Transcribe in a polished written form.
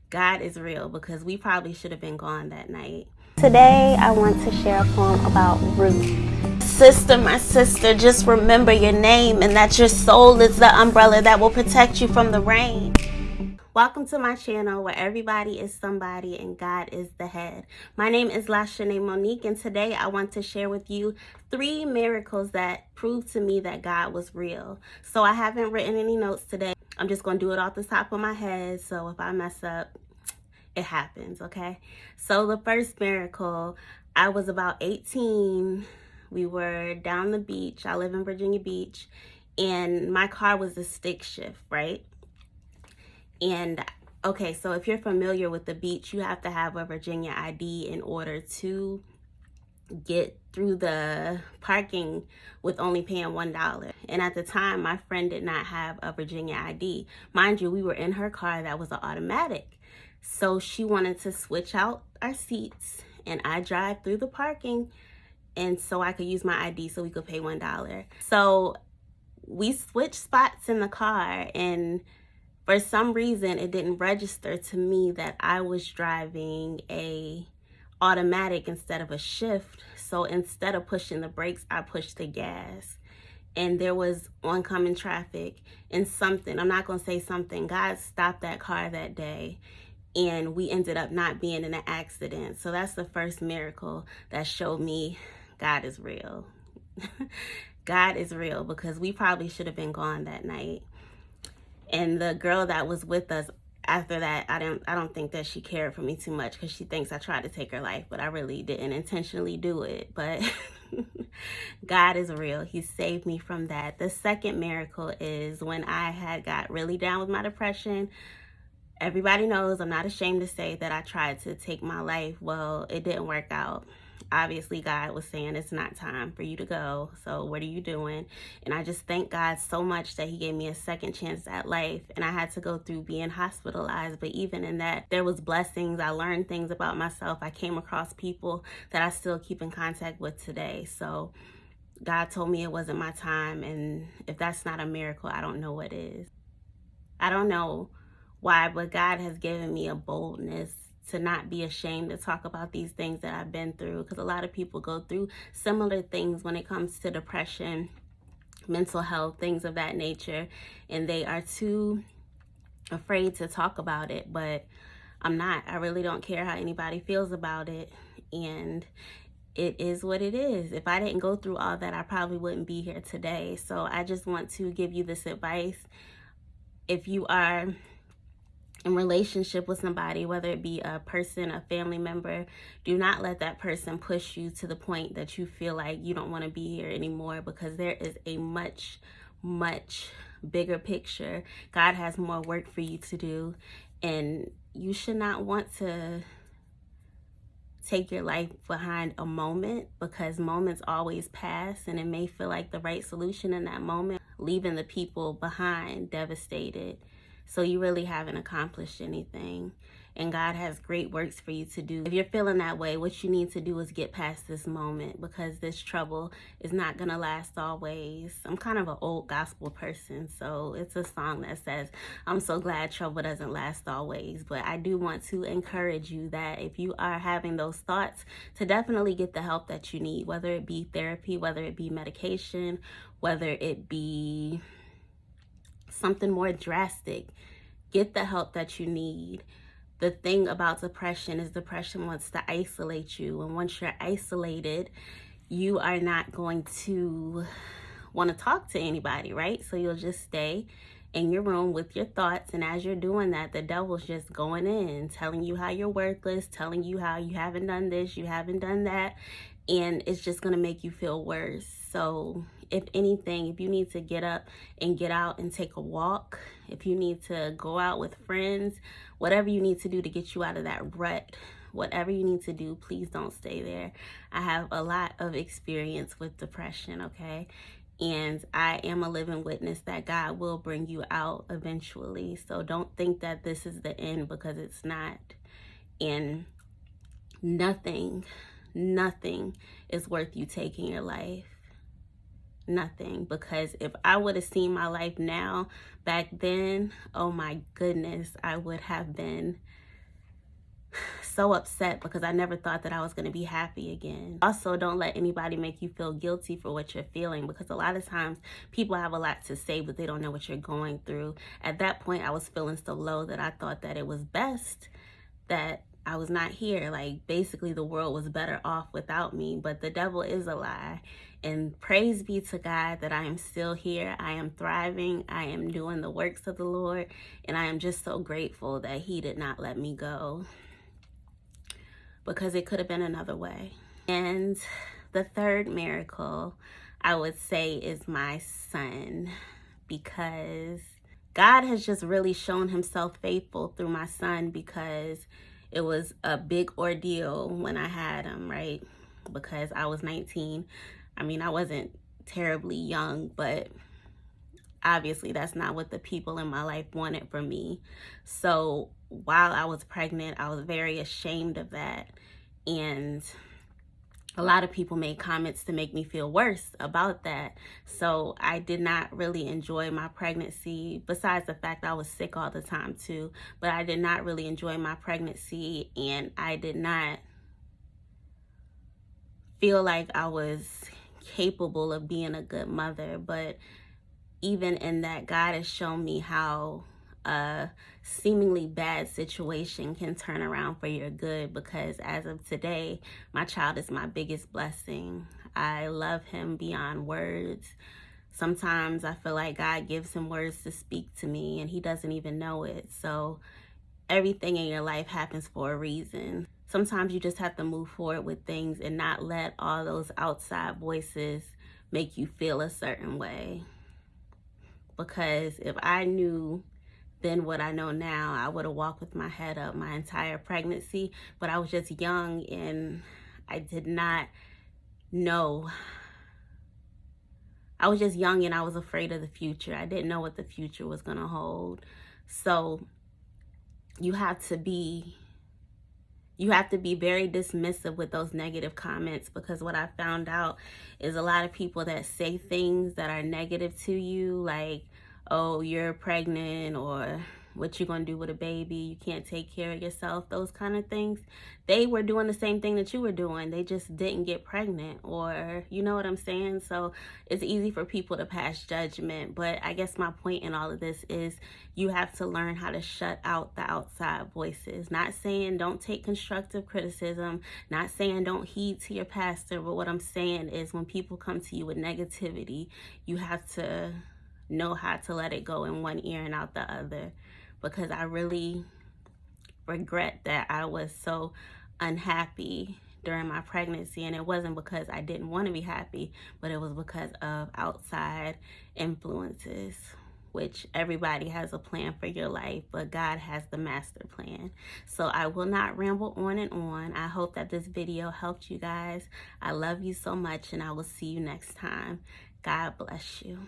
God is real because we probably should have been gone that night. Today, I want to share a poem about Ruth. Sister, my sister, just remember your name and that your soul is the umbrella that will protect you from the rain. Welcome to my channel where everybody is somebody and God is the head. My name is Lashanae Monique, and today I want to share with you 3 miracles that prove to me that God was real. So I haven't written any notes today. I'm just going to do it off the top of my head. So if I mess up, it happens, okay? So the first miracle, I was about 18. We were down the beach. I live in Virginia Beach, and my car was a stick shift, right? And okay, so if you're familiar with the beach, you have to have a Virginia ID in order to get through the parking with only paying $1. And at the time, my friend did not have a Virginia ID. Mind you, we were in her car that was an automatic. So she wanted to switch out our seats, and I drive through the parking, and so I could use my ID so we could pay $1. So we switched spots in the car, and for some reason it didn't register to me that I was driving a automatic instead of a shift. So instead of pushing the brakes, I pushed the gas, and there was oncoming traffic, and I'm not going to say something, God stopped that car that day, and we ended up not being in an accident. So that's the first miracle that showed me God is real. God is real because we probably should have been gone that night. And the girl that was with us after that, I don't think that she cared for me too much because she thinks I tried to take her life, but I really didn't intentionally do it. But God is real. He saved me from that. The second miracle is when I had got really down with my depression. Everybody knows, I'm not ashamed to say that I tried to take my life. Well, it didn't work out. Obviously, God was saying it's not time for you to go. So what are you doing? And I just thank God so much that he gave me a second chance at life. And I had to go through being hospitalized. But even in that, there was blessings. I learned things about myself. I came across people that I still keep in contact with today. So God told me it wasn't my time. And if that's not a miracle, I don't know what is. I don't know why, but God has given me a boldness to not be ashamed to talk about these things that I've been through, because a lot of people go through similar things when it comes to depression, mental health, things of that nature, and they are too afraid to talk about it. But I'm not. I really don't care how anybody feels about it, and it is what it is. If I didn't go through all that, I probably wouldn't be here today. So I just want to give you this advice. If you are in relationship with somebody, whether it be a person, a family member, do not let that person push you to the point that you feel like you don't want to be here anymore, because there is a much bigger picture. God has more work for you to do, and you should not want to take your life behind a moment, because moments always pass, and it may feel like the right solution in that moment, leaving the people behind devastated. So you really haven't accomplished anything, and God has great works for you to do. If you're feeling that way, what you need to do is get past this moment, because this trouble is not gonna last always. I'm kind of an old gospel person, so it's a song that says, I'm so glad trouble doesn't last always. But I do want to encourage you that if you are having those thoughts, to definitely get the help that you need, whether it be therapy, whether it be medication, whether it be something more drastic. Get the help that you need. The thing about depression is depression wants to isolate you, and once you're isolated, you are not going to want to talk to anybody, right? So you'll just stay in your room with your thoughts, and as you're doing that, the devil's just going in, telling you how you're worthless, telling you how you haven't done this, you haven't done that, and it's just going to make you feel worse. So if anything, if you need to get up and get out and take a walk, if you need to go out with friends, whatever you need to do to get you out of that rut, whatever you need to do, please don't stay there. I have a lot of experience with depression, okay? And I am a living witness that God will bring you out eventually. So don't think that this is the end, because it's not. And nothing is worth you taking your life. Nothing. Because if I would have seen my life now back then, oh my goodness, I would have been so upset because I never thought that I was going to be happy again. Also, don't let anybody make you feel guilty for what you're feeling, because a lot of times people have a lot to say, but they don't know what you're going through. At that point, I was feeling so low that I thought that it was best that I was not here. Like, basically the world was better off without me, but the devil is a lie. And praise be to God that I am still here. I am thriving. I am doing the works of the Lord. And I am just so grateful that he did not let me go, because it could have been another way. And the third miracle, I would say, is my son, because God has just really shown himself faithful through my son, because it was a big ordeal when I had him, right? Because I was 19. I mean, I wasn't terribly young, but obviously that's not what the people in my life wanted for me. So while I was pregnant, I was very ashamed of that. And a lot of people made comments to make me feel worse about that. So I did not really enjoy my pregnancy, besides the fact I was sick all the time too. But I did not really enjoy my pregnancy, and I did not feel like I was capable of being a good mother. But even in that, God has shown me how a seemingly bad situation can turn around for your good, because as of today, my child is my biggest blessing. I love him beyond words. Sometimes I feel like God gives him words to speak to me and he doesn't even know it. So everything in your life happens for a reason. Sometimes you just have to move forward with things and not let all those outside voices make you feel a certain way. Because if I knew then what I know now, I would have walked with my head up my entire pregnancy. But I was just young and I did not know. I was just young and I was afraid of the future. I didn't know what the future was going to hold. So you have to be very dismissive with those negative comments, because what I found out is a lot of people that say things that are negative to you, like, oh, you're pregnant, or what you gonna do with a baby, you can't take care of yourself, those kind of things. They were doing the same thing that you were doing. They just didn't get pregnant, or you know what I'm saying? So it's easy for people to pass judgment. But I guess my point in all of this is you have to learn how to shut out the outside voices. Not saying don't take constructive criticism, not saying don't heed to your pastor, but what I'm saying is when people come to you with negativity, you have to know how to let it go in one ear and out the other. Because I really regret that I was so unhappy during my pregnancy, and it wasn't because I didn't want to be happy, but it was because of outside influences, which everybody has a plan for your life, but God has the master plan. So I will not ramble on and on. I hope that this video helped you guys. I love you so much, and I will see you next time. God bless you.